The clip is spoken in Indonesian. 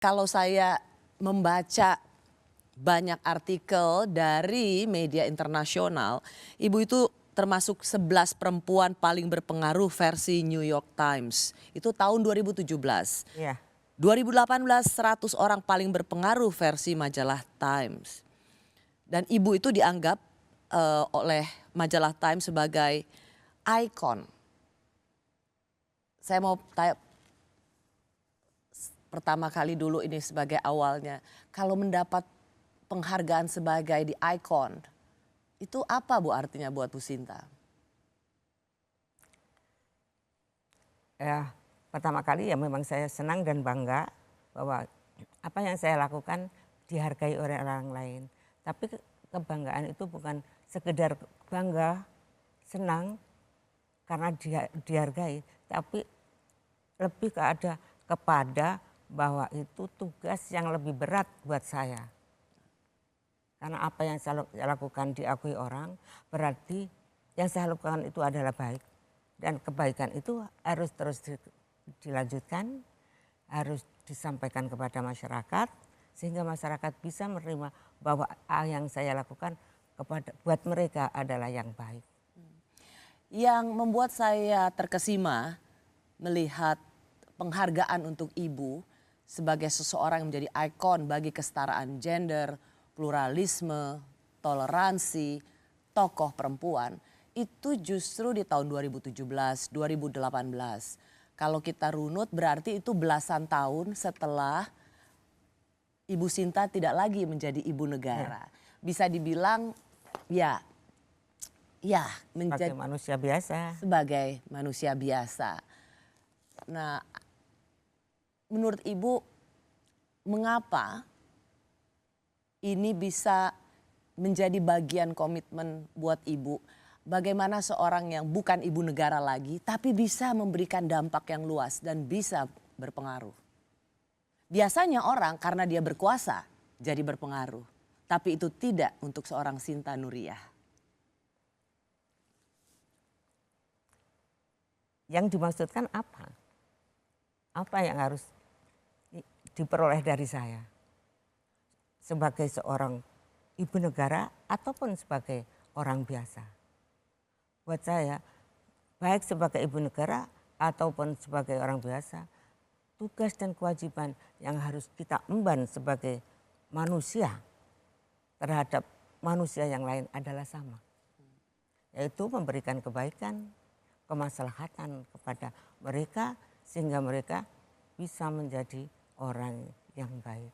Kalau saya membaca banyak artikel dari media internasional, Ibu itu termasuk 11 perempuan paling berpengaruh versi New York Times. Itu tahun 2017. Iya. 2018 100 orang paling berpengaruh versi majalah Times. Dan Ibu itu dianggap oleh majalah Times sebagai ikon. Saya mau tanya pertama kali dulu ini sebagai awalnya. Kalau mendapat penghargaan sebagai the icon, itu apa Bu artinya buat Bu Sinta? Ya, pertama kali ya memang saya senang dan bangga bahwa apa yang saya lakukan dihargai oleh orang lain. Tapi kebanggaan itu bukan sekedar bangga, senang karena dihargai, tapi lebih kepada bahwa itu tugas yang lebih berat buat saya. Karena apa yang saya lakukan diakui orang, berarti yang saya lakukan itu adalah baik. Dan kebaikan itu harus terus dilanjutkan, harus disampaikan kepada masyarakat, sehingga masyarakat bisa menerima bahwa yang saya lakukan buat mereka adalah yang baik. Yang membuat saya terkesima melihat penghargaan untuk Ibu sebagai seseorang yang menjadi ikon bagi kesetaraan gender, pluralisme, toleransi, tokoh perempuan, itu justru di tahun 2017, 2018. Kalau kita runut berarti itu belasan tahun setelah Ibu Sinta tidak lagi menjadi ibu negara. Bisa dibilang ya Sebagai manusia biasa. Sebagai manusia biasa. Nah, menurut Ibu mengapa ini bisa menjadi bagian komitmen buat Ibu? Bagaimana seorang yang bukan ibu negara lagi tapi bisa memberikan dampak yang luas dan bisa berpengaruh? Biasanya orang karena dia berkuasa jadi berpengaruh. Tapi itu tidak untuk seorang Sinta Nuriyah. Yang dimaksudkan apa? Apa yang harus diperoleh dari saya? Sebagai seorang ibu negara ataupun sebagai orang biasa. Buat saya, baik sebagai ibu negara ataupun sebagai orang biasa, tugas dan kewajiban yang harus kita emban sebagai manusia terhadap manusia yang lain adalah sama. Yaitu memberikan kebaikan, kemaslahatan kepada mereka sehingga mereka bisa menjadi orang yang baik.